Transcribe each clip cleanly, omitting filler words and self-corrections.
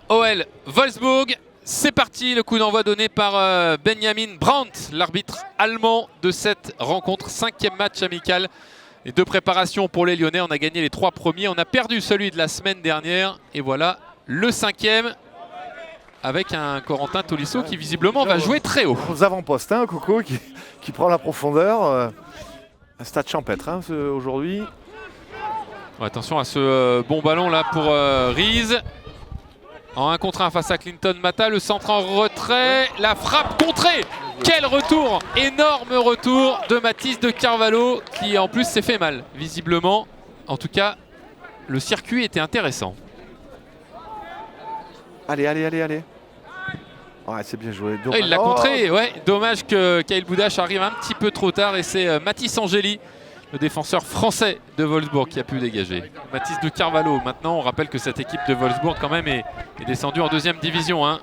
OL Wolfsburg. C'est parti, le coup d'envoi donné par Benjamin Brandt, l'arbitre allemand de cette rencontre. 5e match amical et de préparation pour les Lyonnais. On a gagné les 3 premiers, on a perdu celui de la semaine dernière. Et voilà le 5e avec un Corentin Tolisso qui visiblement va jouer très haut. Aux avant-postes, hein, Coco qui prend la profondeur. Un stade champêtre hein, aujourd'hui. Attention à ce bon ballon là pour Riese. En 1 contre 1 face à Clinton Mata, le centre en retrait, la frappe contrée. Quel retour! Énorme retour de Mathis de Carvalho qui en plus s'est fait mal, visiblement. En tout cas, le circuit était intéressant. Allez. Ouais, c'est bien joué. Ah, il l'a contré, ouais. Dommage que Kyle Boudache arrive un petit peu trop tard et c'est Mathis Angeli, le défenseur français de Wolfsburg, qui a pu dégager. Mathis de Carvalho, maintenant on rappelle que cette équipe de Wolfsburg quand même est descendue en 2e division hein,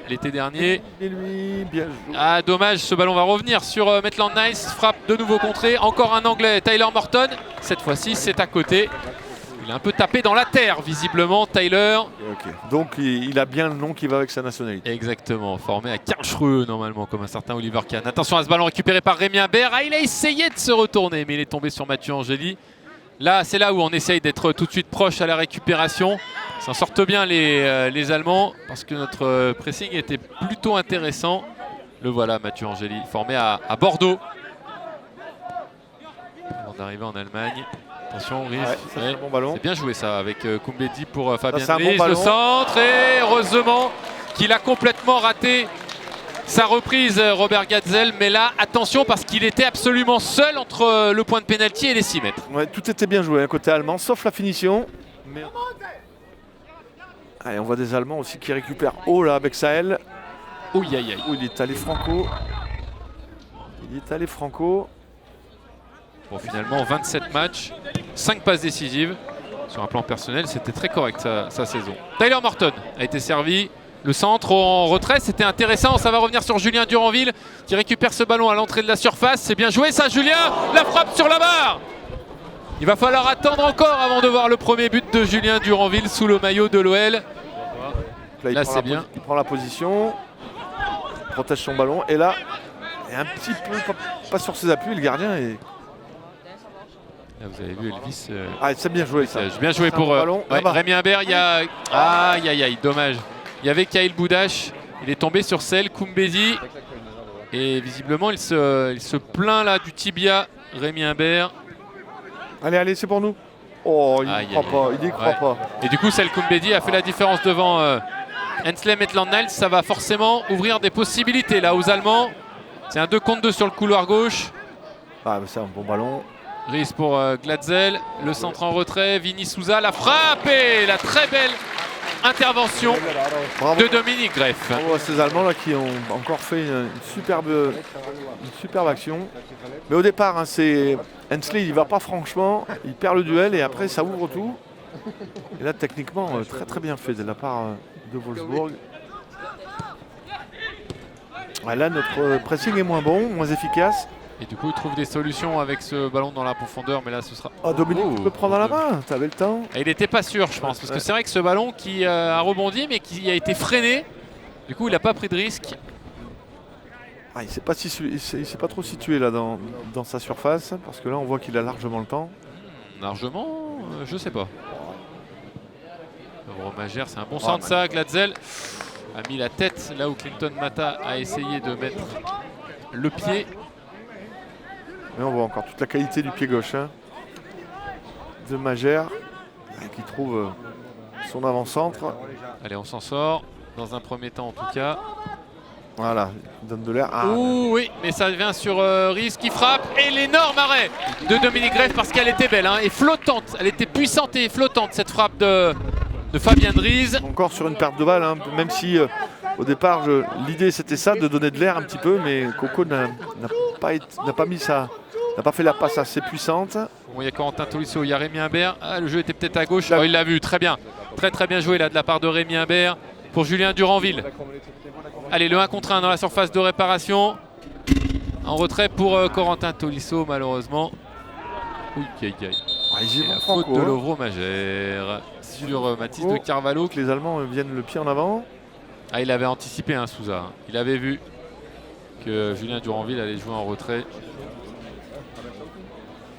l'été dernier. Et lui, bien joué. Ah dommage, ce ballon va revenir sur Maitland Nice, frappe de nouveau contrée, encore un anglais, Tyler Morton. Cette fois-ci c'est à côté. Il a un peu tapé dans la terre visiblement Tyler. Okay. Donc il a bien le nom qui va avec sa nationalité. Exactement, formé à Karlsruhe normalement comme un certain Oliver Kahn. Attention à ce ballon récupéré par Rémi Imbert. Ah, il a essayé de se retourner mais il est tombé sur Mathieu Angeli. Là c'est là où on essaye d'être tout de suite proche à la récupération. S'en sortent bien les Allemands parce que notre pressing était plutôt intéressant. Le voilà Mathieu Angeli formé à Bordeaux. Avant d'arriver en Allemagne. Attention, Riese, ouais, bon ballon. C'est bien joué ça avec Koumbedi pour Fabien Riese, bon le centre et heureusement qu'il a complètement raté sa reprise Robert Gatzel. Mais là, attention parce qu'il était absolument seul entre le point de pénalty et les 6 mètres. Ouais, tout était bien joué côté allemand, sauf la finition. Mais... Allez, on voit des Allemands aussi qui récupèrent haut là avec Sahel. Ouh, aïe, aïe. Il est allé Franco. Bon, finalement, 27 matchs, 5 passes décisives. Sur un plan personnel, c'était très correct sa saison. Tyler Morton a été servi. Le centre en retrait, c'était intéressant. Ça va revenir sur Julien Duranville qui récupère ce ballon à l'entrée de la surface. C'est bien joué ça, Julien. La frappe sur la barre. Il va falloir attendre encore avant de voir le premier but de Julien Duranville sous le maillot de l'OL. Là, c'est bien. Il prend la position, protège son ballon. Et là, il est un petit peu pas sur ses appuis. Le gardien est... Là, vous avez vu Elvis. Ah, c'est bien joué ça. Bien joué pour Rémi Imbert. Il y a... Aïe, dommage. Il y avait Kyle Boudache. Il est tombé sur celle, Koumbedi. Et visiblement, il se plaint là du tibia, Rémi Imbert. Allez, c'est pour nous. Oh, il n'y croit pas. Et du coup, celle Koumbedi a fait la différence devant Hensley Maitland-Niles. Ça va forcément ouvrir des possibilités là aux Allemands. C'est un 2 contre 2 sur le couloir gauche. Ah, c'est un bon ballon. Riese pour Glatzel, le centre en retrait, Vini Souza, la frappe et la très belle intervention de Dominique Greff. Bravo à ces Allemands là qui ont encore fait une superbe action. Mais au départ, hein, c'est Hensley, il ne va pas franchement, il perd le duel et après ça ouvre tout. Et là, techniquement, très bien fait de la part de Wolfsburg. Ouais, là, notre pressing est moins bon, moins efficace. Et du coup, il trouve des solutions avec ce ballon dans la profondeur, mais là, ce sera... Oh, Dominique, tu peux prendre à la main, tu avais le temps. Et il n'était pas sûr, je pense, parce que c'est vrai que ce ballon qui a rebondi, mais qui a été freiné, du coup, il n'a pas pris de risque. Ah, il ne s'est pas trop situé là dans sa surface, parce que là, on voit qu'il a largement le temps. Largement, je sais pas. Romagère, c'est un bon centre, ça. Glatzel a mis la tête là où Clinton Mata a essayé de mettre le pied. Mais on voit encore toute la qualité du pied gauche hein, de Magère qui trouve son avant-centre. Allez, on s'en sort dans un premier temps en tout cas. Voilà, il donne de l'air. Ah. Ouh, oui, mais ça vient sur Riese qui frappe et l'énorme arrêt de Dominique Greff parce qu'elle était belle hein, et flottante. Elle était puissante et flottante cette frappe de Fabien Riese. Encore sur une perte de balle, hein, même si au départ l'idée c'était ça, de donner de l'air un petit peu, mais Coco n'a pas fait la passe assez puissante. Bon, il y a Corentin Tolisso, il y a Rémi Imbert. Ah, le jeu était peut-être à gauche. Oh, il l'a vu, très bien. Très bien joué là de la part de Rémi Imbert pour Julien Duranville. Allez, le 1 contre 1 dans la surface de réparation. En retrait pour Corentin Tolisso, malheureusement. Oui, Ils y Et vont la faute franco, de hein. Lovro-Magère sur Mathis de Carvalho. Les Allemands viennent le pied en avant. Ah, il avait anticipé Souza. Il avait vu que Julien Duranville allait jouer en retrait.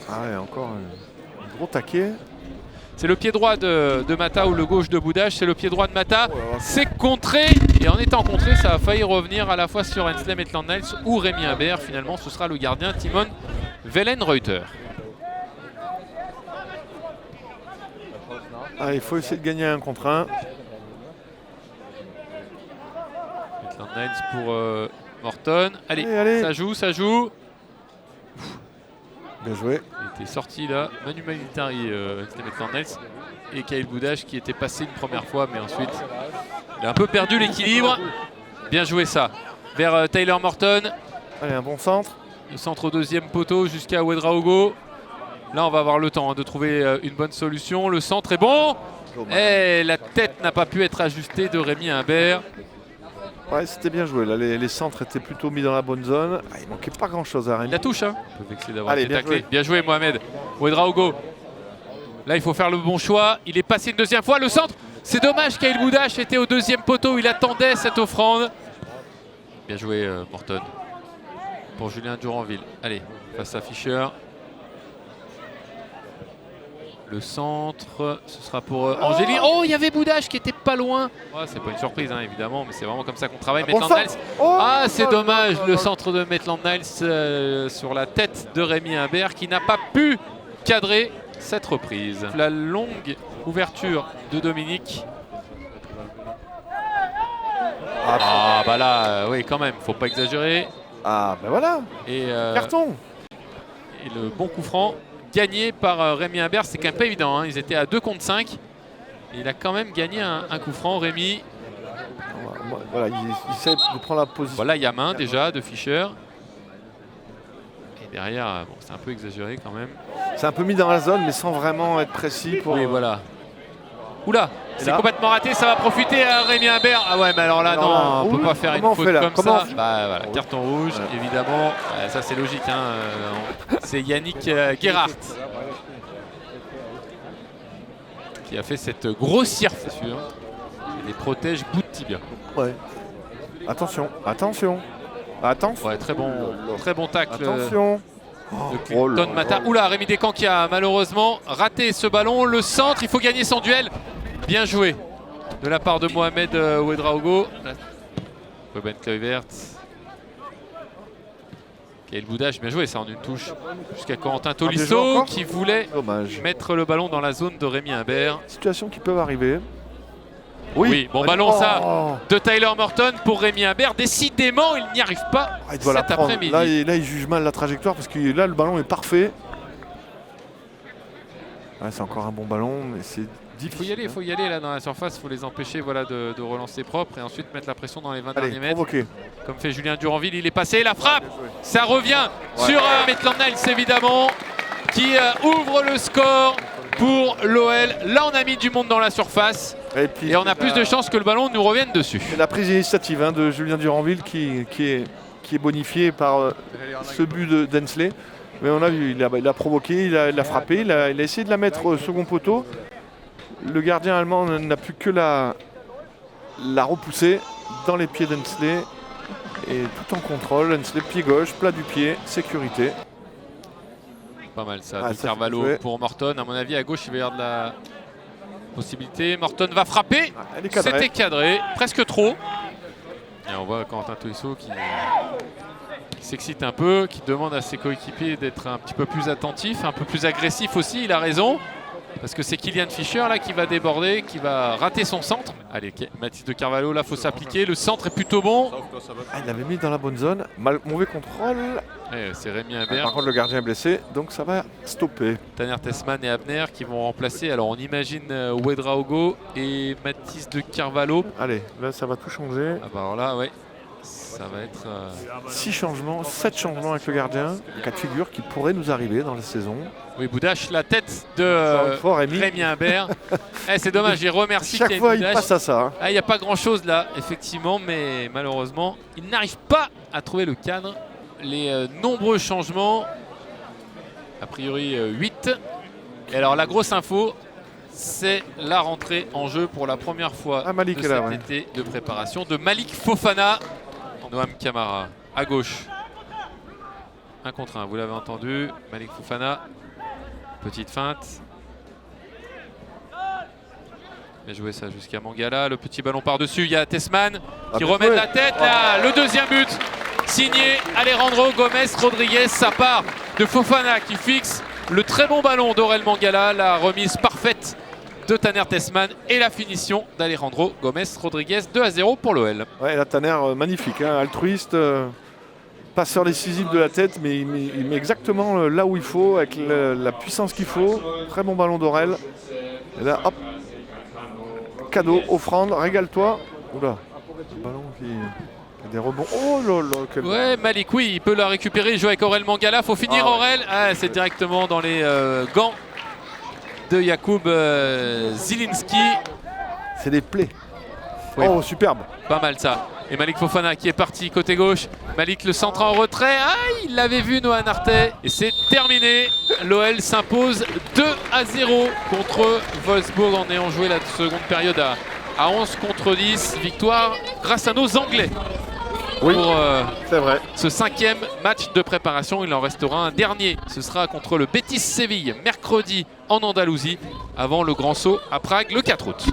Ah ouais, encore un gros taquet. C'est le pied droit de Mata ou le gauche de Boudache. C'est le pied droit de Mata. Oh là là. C'est contré. Et en étant contré, ça a failli revenir à la fois sur Hensley Maitland-Niles ou Rémi Imbert. Finalement, ce sera le gardien Timon Wellenreuter. Ah, il faut essayer de gagner un contre un. Maitland-Niles pour Morton. Allez, Allez. ça joue, ça joue. Bien joué. Il était sorti là, Manu Militari, Hensley Maitland-Niles et Kyle Boudache qui était passé une première fois, mais ensuite il a un peu perdu l'équilibre. Bien joué ça. Vers Tyler Morton. Allez, un bon centre. Le centre au deuxième poteau jusqu'à Ouedraogo. Là, on va avoir le temps de trouver une bonne solution. Le centre est bon. Et la tête n'a pas pu être ajustée de Rémi Imbert. Ouais, c'était bien joué. Là, les centres étaient plutôt mis dans la bonne zone. Ah, il manquait pas grand-chose à Il Rémi. la touche. Hein. Un peu vexé d'avoir Allez, été bien taclé. joué. Bien joué, Mohamed. Ouedraogo. Là, il faut faire le bon choix. Il est passé une deuxième fois. Le centre. C'est dommage, Kyle Boudache était au deuxième poteau. Il attendait cette offrande. Bien joué, Morton. Pour Julien Duranville. Allez, face à Fischer. Le centre, ce sera pour Angéli. Oh, il y avait Boudache qui était pas loin. Ouais, c'est pas une surprise, hein, évidemment, mais c'est vraiment comme ça qu'on travaille. Bon Maitland-Niles. centre. Oh, Ah, c'est oh, dommage, oh, le oh. centre de Maitland-Niles sur la tête de Rémi Imbert qui n'a pas pu cadrer cette reprise. La longue ouverture de Dominique. Ah, bah là, oui, quand même, faut pas exagérer. Ah, ben voilà. Et, Carton. et le bon coup franc gagné par Rémi Imbert, c'est quand même pas évident. Hein. Ils étaient à 2 contre 5. Et il a quand même gagné un coup franc, Rémi. Voilà, il essaie de prendre la position. Voilà, il y a main déjà de Fischer. Et derrière, bon, c'est un peu exagéré quand même. C'est un peu mis dans la zone, mais sans vraiment être précis. Pour, Oui, voilà. Oula, c'est là complètement raté, ça va profiter à Rémi Imbert. Ah ouais, mais alors là, Alors non, là, on peut oui, pas faire une comment on faute fait là? comme Comment ça. on fait Bah voilà, carton rouge, Ouais. évidemment. Ça c'est logique, hein. C'est Yannick Gerhardt qui a fait cette grossière fissure. Et les protège bout de tibia. Ouais. Attention, attention, attention. Ouais, très bon tacle. Attention. De Oh là Clinton là. Mata. Oula, Rémi Descamps qui a malheureusement raté ce ballon. Le centre, il faut gagner son duel. Bien joué de la part de Mohamed Ouedraogo. Ruben Kluivert. Kyle Boudache, bien joué ça en une touche. Jusqu'à Corentin bien joué Tolisso encore. qui voulait Dommage. mettre le ballon dans la zone de Rémi Imbert. Situations qui peuvent arriver. Oui, bon ballon Oh. ça de Tyler Morton pour Rémi Imbert. Décidément, il n'y arrive pas Ah, il doit la cet prendre. après-midi. Là, il juge mal la trajectoire parce que là, le ballon est parfait. Ah, c'est encore un bon ballon, mais c'est difficile. Il faut y aller là dans la surface, il faut les empêcher voilà, de relancer propre et ensuite mettre la pression dans les 20 Allez, derniers mètres. provoqué. Comme fait Julien Duranville, il est passé, la frappe, ça revient sur Maitland-Niles évidemment, qui ouvre le score pour l'OL. Là on a mis du monde dans la surface Et, puis, et on a plus de chances que le ballon nous revienne dessus. c'est la prise d'initiative de Julien Duranville qui est bonifiée par ce but d'Hensley. Mais on a vu, il a provoqué, il a frappé, il a essayé de la mettre au second poteau. Le gardien allemand n'a plus que la repousser dans les pieds d'Hensley. Et tout en contrôle, Hensley pied gauche, plat du pied, sécurité. Pas mal ça, Ah, de ça, Carvalho c'est joué. pour Morton. À mon avis, à gauche, il va y avoir de la possibilité. Morton va frapper. Ah, elle est cadrée. C'était cadré, presque trop. Et on voit Corentin Tolisso qui s'excite un peu, qui demande à ses coéquipiers d'être un petit peu plus attentifs, un peu plus agressifs aussi. Il a raison. Parce que c'est Kylian Fischer là qui va déborder, qui va rater son centre. Allez, Mathis de Carvalho, là, faut s'appliquer. Le centre est plutôt bon. Ah, il l'avait mis dans la bonne zone. Mauvais contrôle. Ouais, c'est Rémi Par Imbert, contre, le gardien est blessé, donc ça va stopper. Tanner Tessman et Abner qui vont remplacer. Alors on imagine Ouedraogo et Mathis de Carvalho. Allez, là, ça va tout changer. Ah bah alors là, ouais, ça va être... 6 changements, 7 changements avec le gardien. Cas de figure qui pourrait nous arriver dans la saison. Oui, Boudache, la tête Encore de une fois, Rémi. Rémi Imbert. C'est dommage, j'ai remercié Chaque Kyle fois, il Boudache. passe à ça. Ah, il n'y a pas grand chose là, effectivement, mais malheureusement, il n'arrive pas à trouver le cadre. Les nombreux changements, a priori 8, Et alors la grosse info, c'est la rentrée en jeu pour la première fois Malik de est là, cet ouais. été de préparation de Malik Fofana. Noam Camara à gauche. 1 contre 1, vous l'avez entendu. Malik Fofana. Petite feinte. Bien joué ça jusqu'à Mangala. Le petit ballon par-dessus. Il y a Tessman qui remet de la tête. Là, le deuxième but. Signé Alejandro Gomez Rodriguez. Ça part de Fofana qui fixe le très bon ballon d'Aurel Mangala. La remise parfaite de Taner Tessman et la finition d'Alejandro Gomez Rodriguez. 2-0 pour l'OL. Ouais, là, Taner, magnifique, hein, altruiste, passeur décisif de la tête, mais il met exactement là où il faut, avec la puissance qu'il faut. Très bon ballon d'Aurel. Et là, hop, cadeau, offrande, régale-toi. Oula, le ballon qui a des rebonds. Oh là là, quel... Ouais, Malik, oui, il peut la récupérer. Il joue avec Aurel Mangala. Faut finir Aurel. Ah, c'est directement dans les gants de Jakub Zielinski. C'est des plaies. Oui. Oh, superbe. Pas mal ça. Et Malik Fofana qui est parti côté gauche. Malik le centre en retrait. Ah, il l'avait vu Noah Nartet. Et c'est terminé. L'OL s'impose 2-0 contre Wolfsburg en ayant joué la seconde période à 11 contre 10. Victoire grâce à nos Anglais. Oui, pour c'est vrai. ce 5e match de préparation. Il en restera un dernier. Ce sera contre le Betis Séville mercredi en Andalousie avant le grand saut à Prague le 4 août.